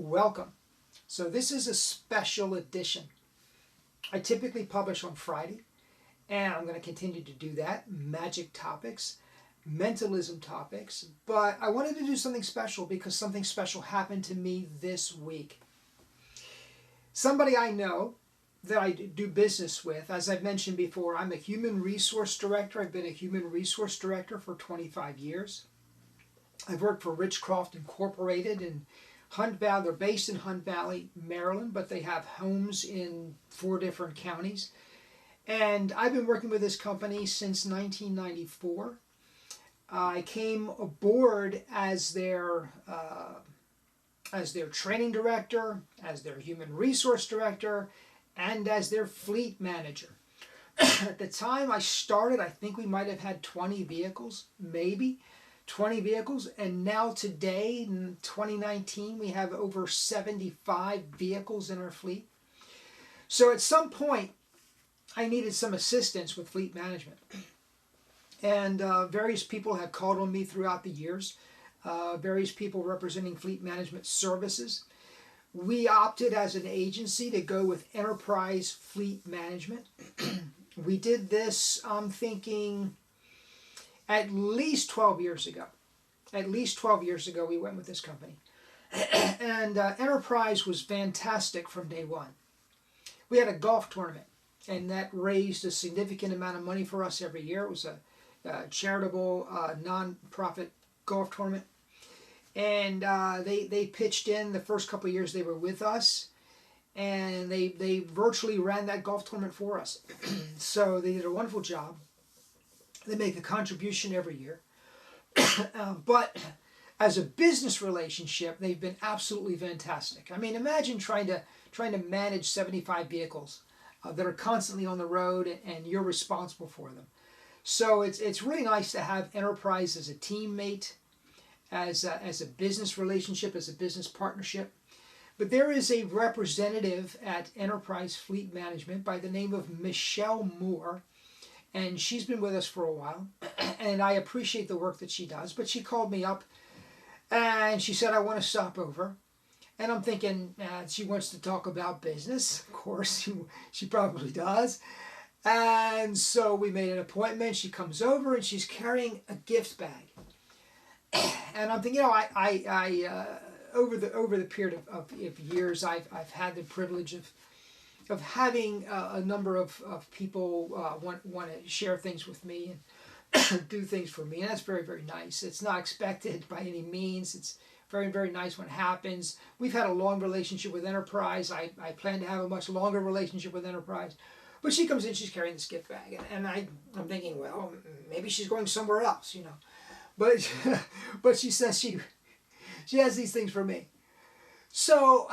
welcome. So this is a special edition. I typically publish on Friday, and I'm going to continue to do that. Magic topics, mentalism topics, but I wanted to do something special because something special happened to me this week. Somebody I know that I do business with, as I've mentioned before, I'm a human resource director. I've been a human resource director for 25 years. I've worked for Richcroft Incorporated in Hunt Valley. They're based in Hunt Valley, Maryland, but they have homes in 4 different counties. And I've been working with this company since 1994. I came aboard as their training director, as their human resource director, and as their fleet manager. At the time I started, I think we might have had 20 vehicles, maybe 20 vehicles, and now today, in 2019, we have over 75 vehicles in our fleet. So at some point, I needed some assistance with fleet management. And various people have called on me throughout the years, various people representing fleet management services. We opted as an agency to go with Enterprise Fleet Management. We did this, I'm thinking, at least 12 years ago. At least 12 years ago we went with this company. And Enterprise was fantastic from day one. We had a golf tournament, and that raised a significant amount of money for us every year. It was a charitable, non-profit golf tournament. And they pitched in the first couple of years they were with us, and they virtually ran that golf tournament for us. So they did a wonderful job. They make a contribution every year. But as a business relationship, they've been absolutely fantastic. I mean, imagine trying to manage 75 vehicles that are constantly on the road, and you're responsible for them. So it's really nice to have Enterprise as a teammate, as a business relationship, as a business partnership. But there is a representative at Enterprise Fleet Management by the name of Michelle Moore, and she's been with us for a while, and I appreciate the work that she does. But she called me up, and she said, I want to stop over. And I'm thinking, she wants to talk about business. Of course, she probably does. And so we made an appointment. She comes over, and she's carrying a gift bag. And I'm thinking, over the period of years, I've had the privilege of having a number of people want to share things with me and do things for me, and that's very, very nice. It's not expected by any means. It's very, very nice when it happens. We've had a long relationship with Enterprise. I plan to have a much longer relationship with Enterprise. But she comes in, she's carrying this gift bag, and I'm thinking, well, maybe she's going somewhere else, you know. But she says she has these things for me. So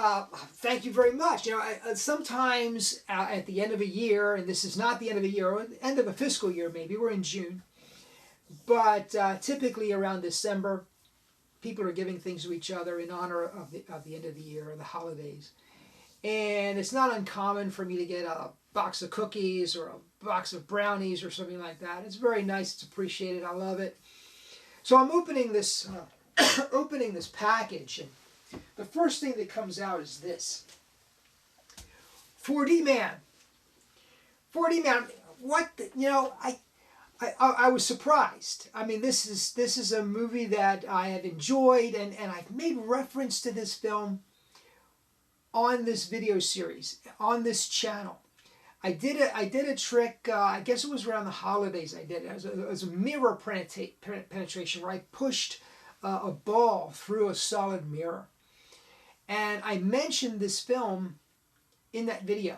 thank you very much. You know, sometimes at the end of a year, and this is not the end of a year, or end of a fiscal year maybe, we're in June, but typically around December, people are giving things to each other in honor of the end of the year or the holidays. And it's not uncommon for me to get a box of cookies or a box of brownies or something like that. It's very nice. It's appreciated. I love it. So I'm opening this package, and the first thing that comes out is this. 4D Man. 4D Man. What the, you know, I was surprised. I mean, this is a movie that I have enjoyed, and I've made reference to this film on this video series, on this channel. I did a trick, I guess it was around the holidays I did it. It was a mirror penetration where I pushed a ball through a solid mirror. And I mentioned this film in that video,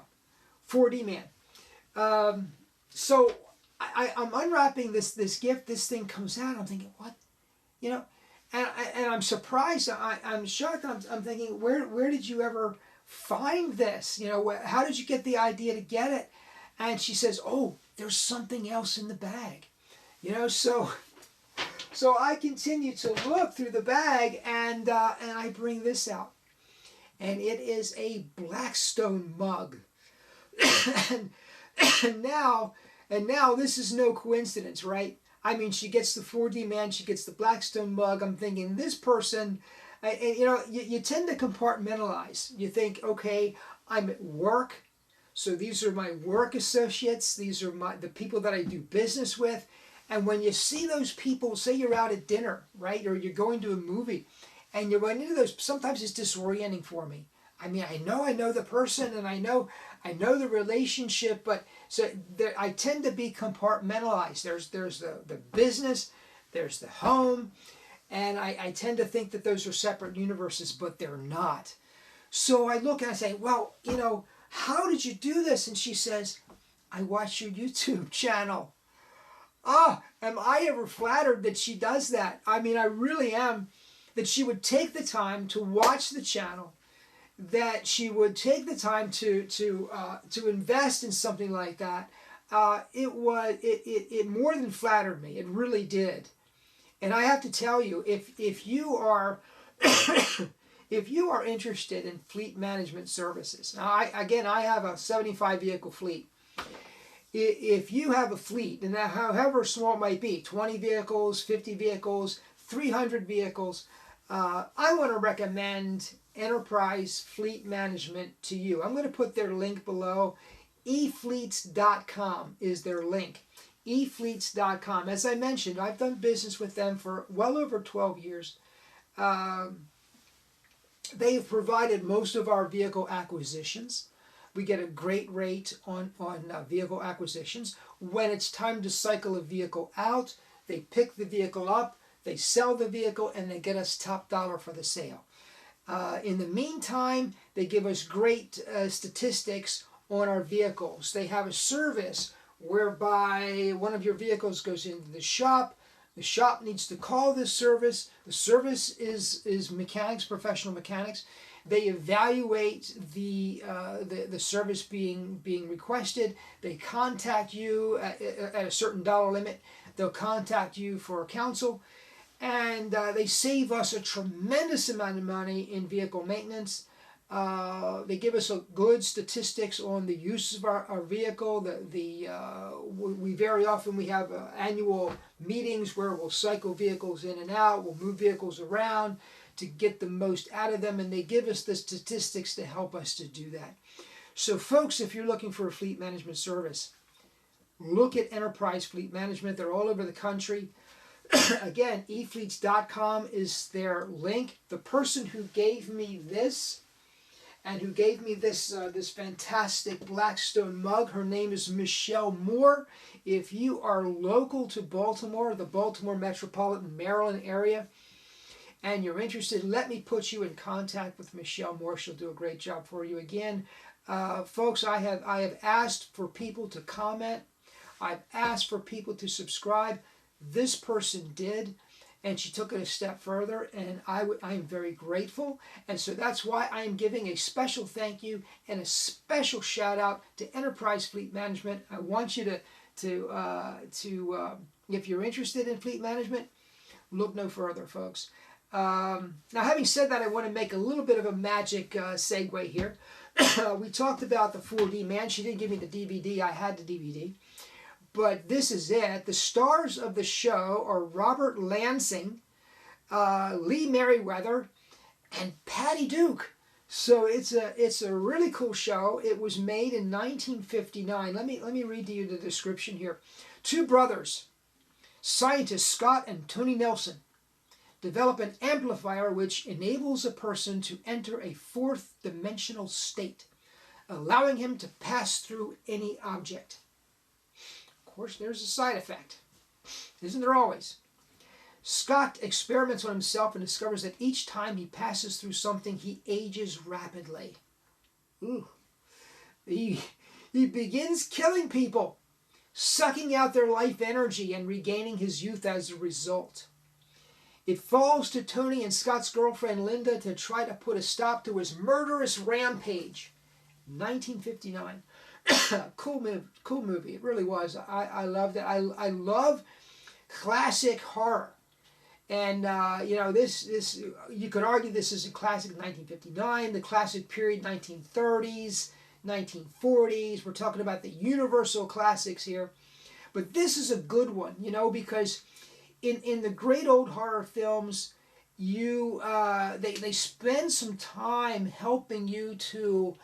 4D Man. So I'm unwrapping this gift, this thing comes out, I'm thinking, what? You know, and I'm surprised, I'm shocked, I'm thinking, where did you ever find this? You know, how did you get the idea to get it? And she says, oh, there's something else in the bag. You know, so I continue to look through the bag, and I bring this out. And it is a Blackstone mug. and now this is no coincidence, right? I mean, she gets the 4D Man, she gets the Blackstone mug. I'm thinking, this person You tend to compartmentalize. You think, okay, I'm at work, so these are my work associates. These are the people that I do business with. And when you see those people, say you're out at dinner, right, or you're going to a movie, and you're going into those, sometimes it's disorienting for me. I mean, I know the person, and I know the relationship, but so I tend to be compartmentalized. There's the business, there's the home, and I tend to think that those are separate universes, but they're not. So I look and I say, well, how did you do this? And she says, I watch your YouTube channel. Am I ever flattered that she does that? I mean, I really am. That she would take the time to watch the channel, that she would take the time to invest in something like that. It more than flattered me. It really did. And I have to tell you, if you are if you are interested in fleet management services, now I have a 75 vehicle fleet. If you have a fleet, and however small it might be, 20 vehicles, 50 vehicles, 300 vehicles, I want to recommend Enterprise Fleet Management to you. I'm going to put their link below. efleets.com is their link. efleets.com. As I mentioned, I've done business with them for well over 12 years. They have provided most of our vehicle acquisitions. We get a great rate on vehicle acquisitions. When it's time to cycle a vehicle out, they pick the vehicle up, they sell the vehicle, and they get us top dollar for the sale. In the meantime, they give us great statistics on our vehicles. They have a service whereby one of your vehicles goes into the shop needs to call this service. The service is mechanics, professional mechanics. They evaluate the service being requested. They contact you at a certain dollar limit. They'll contact you for counsel, and they save us a tremendous amount of money in vehicle maintenance. They give us a good statistics on the use of our vehicle. We very often we have annual meetings where we'll cycle vehicles in and out. We'll move vehicles around to get the most out of them, and they give us the statistics to help us to do that. So folks, if you're looking for a fleet management service, look at Enterprise Fleet Management. They're all over the country. Again, efleets.com is their link. The person who gave me this and who gave me this fantastic Blackstone mug, her name is Michelle Moore. If you are local to Baltimore, the Baltimore metropolitan Maryland area, and you're interested, let me put you in contact with Michelle Moore. She'll do a great job for you. Again, folks, I have asked for people to comment. I've asked for people to subscribe. This person did, and she took it a step further, and I am very grateful. And so that's why I am giving a special thank you and a special shout out to Enterprise Fleet Management. I want you to if you're interested in fleet management, look no further, folks. Now, having said that, I want to make a little bit of a magic segue here. We talked about the 4D Man. She didn't give me the DVD. I had the DVD. But this is it. The stars of the show are Robert Lansing, Lee Merriweather, and Patty Duke. So it's a really cool show. It was made in 1959. Let me read to you the description here. Two brothers, scientists Scott and Tony Nelson, develop an amplifier which enables a person to enter a fourth dimensional state, allowing him to pass through any object. Of course, there's a side effect. Isn't there always? Scott experiments on himself and discovers that each time he passes through something, he ages rapidly. Ooh. He begins killing people, sucking out their life energy and regaining his youth as a result. It falls to Tony and Scott's girlfriend Linda to try to put a stop to his murderous rampage. 1959. Cool movie. It really was. I loved it. I love classic horror. And this you could argue this is a classic 1959, the classic period 1930s, 1940s. We're talking about the universal classics here. But this is a good one, because in the great old horror films, they spend some time helping you to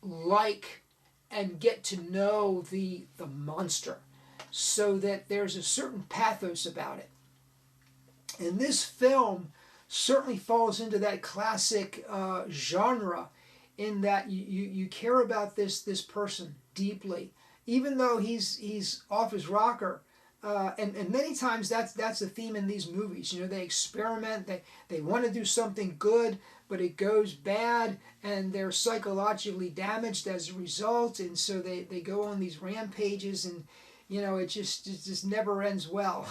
like and get to know the monster, so that there's a certain pathos about it. And this film certainly falls into that classic genre, in that you care about this person deeply, even though he's off his rocker. And many times that's the theme in these movies. You know, they experiment, they want to do something good, but it goes bad, and they're psychologically damaged as a result, and so they go on these rampages, and you know, it just never ends well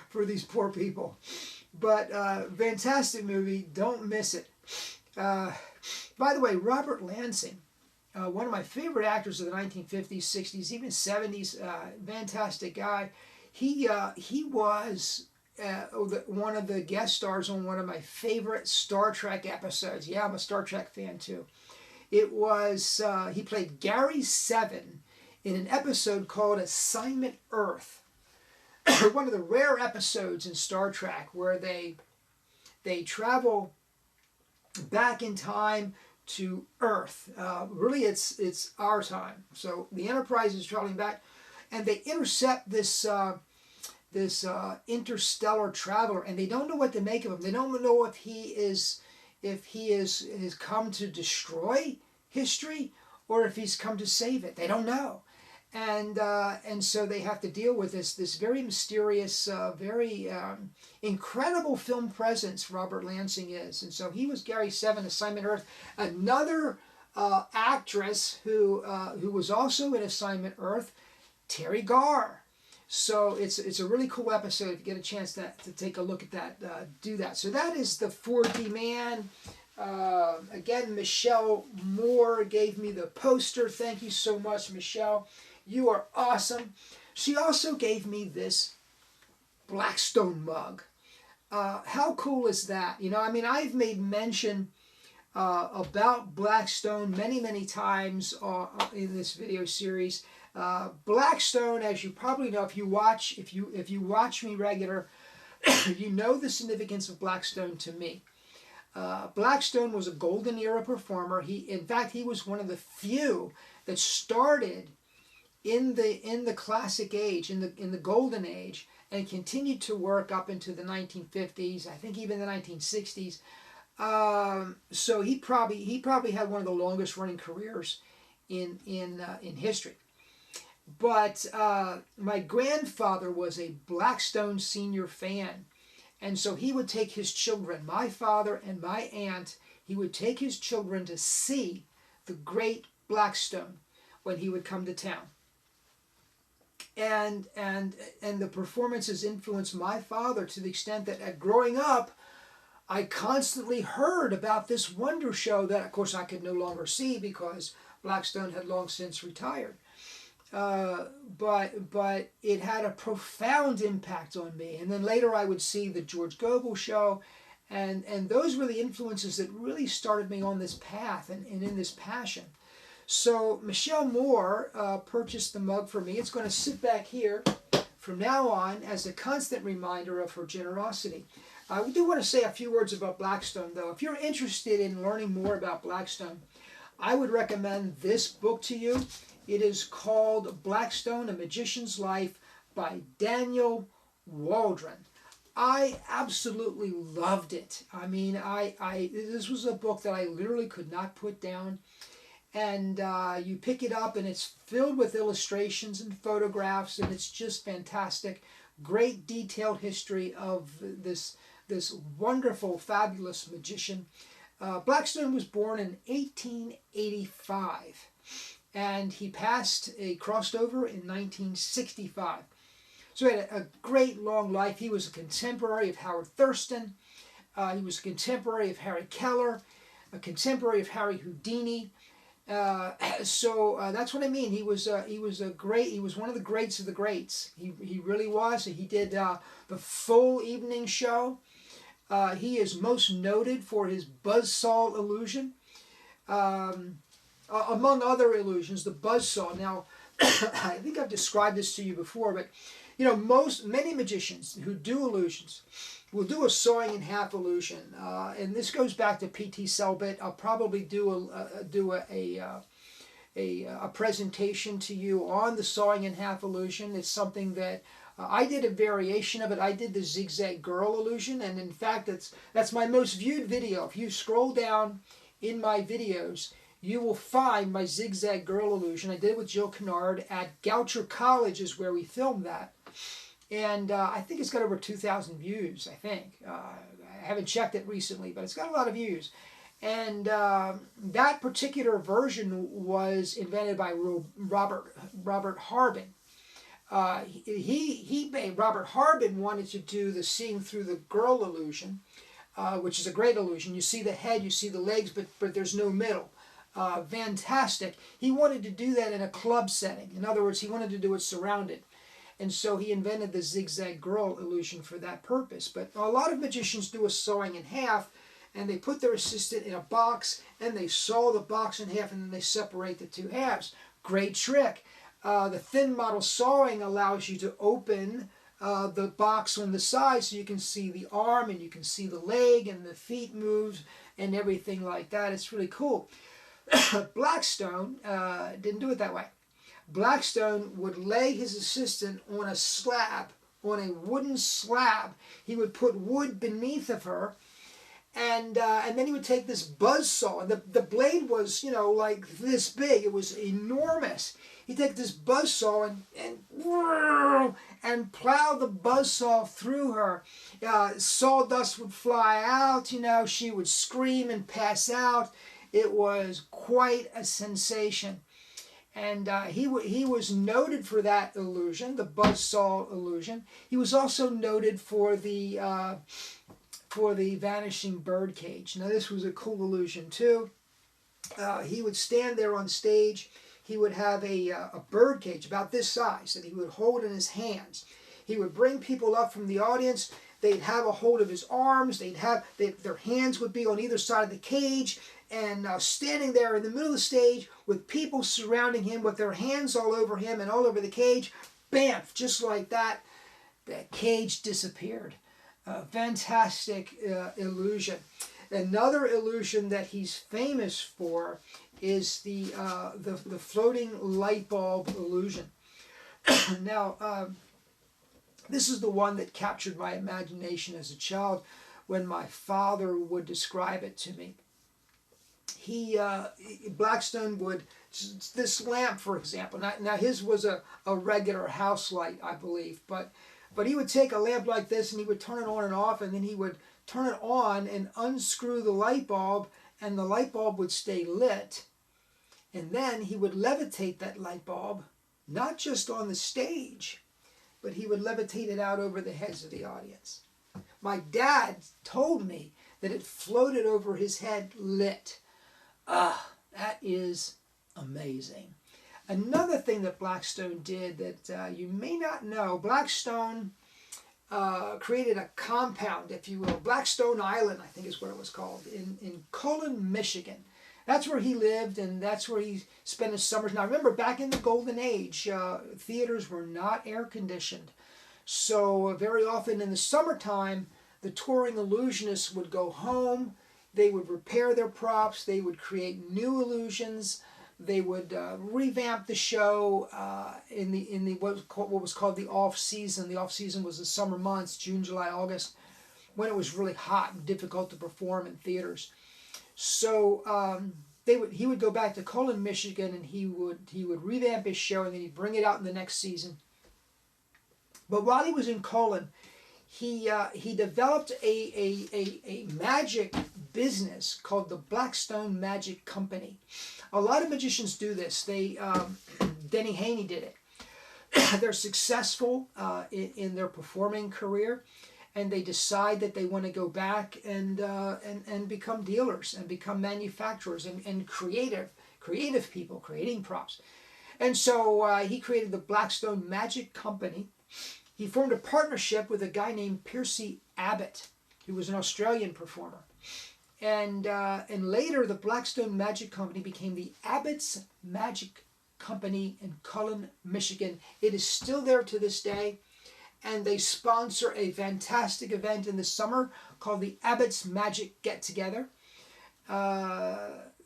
for these poor people. But fantastic movie, don't miss it. By the way, Robert Lansing, one of my favorite actors of the 1950s, 60s, even 70s, fantastic guy. He was one of the guest stars on one of my favorite Star Trek episodes. Yeah, I'm a Star Trek fan too. It was, he played Gary Seven in an episode called Assignment Earth. One of the rare episodes in Star Trek where they travel back in time to Earth. Really, it's our time. So the Enterprise is traveling back, and they intercept this interstellar traveler, and they don't know what to make of him. They don't know if he has come to destroy history, or if he's come to save it. They don't know. And so they have to deal with this very mysterious, very incredible film presence Robert Lansing is. And so he was Gary Seven, Assignment Earth. Another actress who was also in Assignment Earth, Terry Garr. So it's a really cool episode. If you get a chance to take a look at that, do that. So that is The 4D Man. Again, Michelle Moore gave me the poster. Thank you so much, Michelle. You are awesome. She also gave me this Blackstone mug. How cool is that? You know, I mean, I've made mention about Blackstone many times in this video series. Blackstone, as you probably know, if you watch me regular, you know the significance of Blackstone to me. Blackstone was a golden era performer. In fact, he was one of the few that started in the classic age, in the golden age, and continued to work up into the 1950s. I think even the 1960s. So he probably had one of the longest running careers in history. But my grandfather was a Blackstone senior fan, and so he would take his children, my father and my aunt, he would take his children to see the Great Blackstone when he would come to town. And the performances influenced my father to the extent that growing up, I constantly heard about this wonder show that, of course, I could no longer see because Blackstone had long since retired. But it had a profound impact on me. And then later I would see the George Gobel show, and those were the influences that really started me on this path and in this passion. So Michelle Moore purchased the mug for me. It's going to sit back here from now on as a constant reminder of her generosity. I do want to say a few words about Blackstone, though. If you're interested in learning more about Blackstone, I would recommend this book to you. It is called Blackstone, A Magician's Life by Daniel Waldron. I absolutely loved it. I mean, this was a book that I literally could not put down. And you pick it up, and it's filled with illustrations and photographs, and it's just fantastic. Great detailed history of this wonderful, fabulous magician. Blackstone was born in 1885, and he crossed over in 1965. So he had a great long life. He was a contemporary of Howard Thurston. He was a contemporary of Harry Keller, a contemporary of Harry Houdini. So that's what I mean. He was one of the greats of the greats. He really was. He did the full evening show. He is most noted for his buzzsaw illusion. Among other illusions, the buzzsaw. Now, I think I've described this to you before, but you know, many magicians who do illusions we'll do a sawing in half illusion, and this goes back to P.T. Selbit. I'll probably do a presentation to you on the sawing in half illusion. It's something that I did a variation of it. I did the zigzag girl illusion, and in fact, that's my most viewed video. If you scroll down in my videos, you will find my zigzag girl illusion. I did it with Jill Kennard at Goucher College is where we filmed that. And I think it's got over 2,000 views, I think. I haven't checked it recently, but it's got a lot of views. And that particular version was invented by Robert Harbin. Robert Harbin wanted to do the seeing through the girl illusion, which is a great illusion. You see the head, you see the legs, but there's no middle. Fantastic. He wanted to do that in a club setting. In other words, he wanted to do it surrounded. And so he invented the zigzag girl illusion for that purpose. But a lot of magicians do a sawing in half, and they put their assistant in a box, and they saw the box in half, and then they separate the two halves. Great trick. The thin model sawing allows you to open the box on the side so you can see the arm, and you can see the leg, and the feet moves, and everything like that. It's really cool. Blackstone didn't do it that way. Blackstone would lay his assistant on a slab, on a wooden slab. He would put wood beneath of her, and then he would take this buzz saw, and the blade was, like this big. It was enormous. He'd take this buzz saw and plow the buzz saw through her. Sawdust would fly out. She would scream and pass out. It was quite a sensation. And he was noted for that illusion, the buzzsaw illusion. He was also noted for the vanishing bird cage. Now this was a cool illusion too. He would stand there on stage. He would have a bird cage about this size that he would hold in his hands. He would bring people up from the audience. They'd have a hold of his arms. Their hands would be on either side of the cage. And standing there in the middle of the stage with people surrounding him with their hands all over him and all over the cage, bam, just like that, that cage disappeared. Fantastic illusion. Another illusion that he's famous for is the floating light bulb illusion. Now, this is the one that captured my imagination as a child when my father would describe it to me. Blackstone would, this lamp for example, now his was a regular house light, I believe, but he would take a lamp like this and he would turn it on and off, and then he would turn it on and unscrew the light bulb, and the light bulb would stay lit, and then he would levitate that light bulb, not just on the stage, but he would levitate it out over the heads of the audience. My dad told me that it floated over his head lit. That is amazing. Another thing that Blackstone did that you may not know, Blackstone created a compound, if you will. Blackstone Island, I think is what it was called, in Cullen, Michigan. That's where he lived, and that's where he spent his summers. Now remember, back in the Golden Age, theaters were not air-conditioned. So very often in the summertime, the touring illusionists would go home. They would repair their props. They would create new illusions. They would revamp the show in what was called the off season. The off season was the summer months, June, July, August, when it was really hot and difficult to perform in theaters. So he would go back to Cullen, Michigan, and he would revamp his show, and then he'd bring it out in the next season. But while he was in Cullen, he developed a magic business called the Blackstone Magic Company. A lot of magicians do this. Denny Haney did it. They're successful in their performing career, and they decide that they want to go back and become dealers and become manufacturers and creative people creating props. And so he created the Blackstone Magic Company. He formed a partnership with a guy named Percy Abbott, who was an Australian performer. And later, the Blackstone Magic Company became the Abbott's Magic Company in Cullen, Michigan. It is still there to this day. and they sponsor a fantastic event in the summer called the Abbott's Magic Get Together.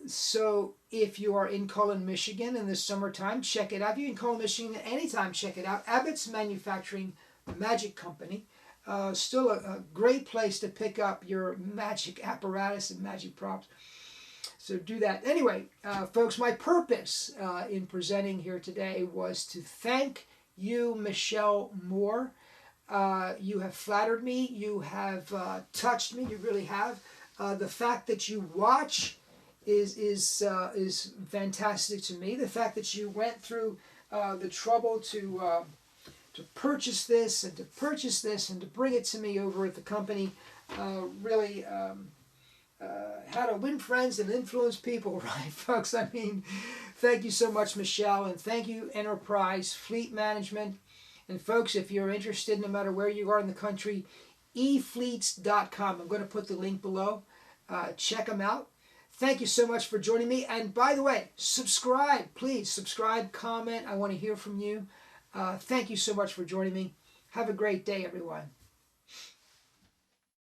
So if you are in Cullen, Michigan in the summertime, check it out. If you're in Cullen, Michigan anytime, check it out. Abbott's Manufacturing Magic Company. Still a great place to pick up your magic apparatus and magic props. So do that. Anyway, folks, my purpose in presenting here today was to thank you, Michelle Moore. You have flattered me. You have touched me. You really have. The fact that you watch is fantastic to me. The fact that you went through the trouble to purchase this and to purchase this and to bring it to me over at the company really how to win friends and influence people, right, folks? I mean, thank you so much, Michelle, and thank you, Enterprise Fleet Management. And folks, if you're interested, no matter where you are in the country, efleets.com. I'm going to put the link below. Check them out. Thank you so much for joining me. And by the way, subscribe. Please subscribe, comment. I want to hear from you. Thank you so much for joining me. Have a great day, everyone.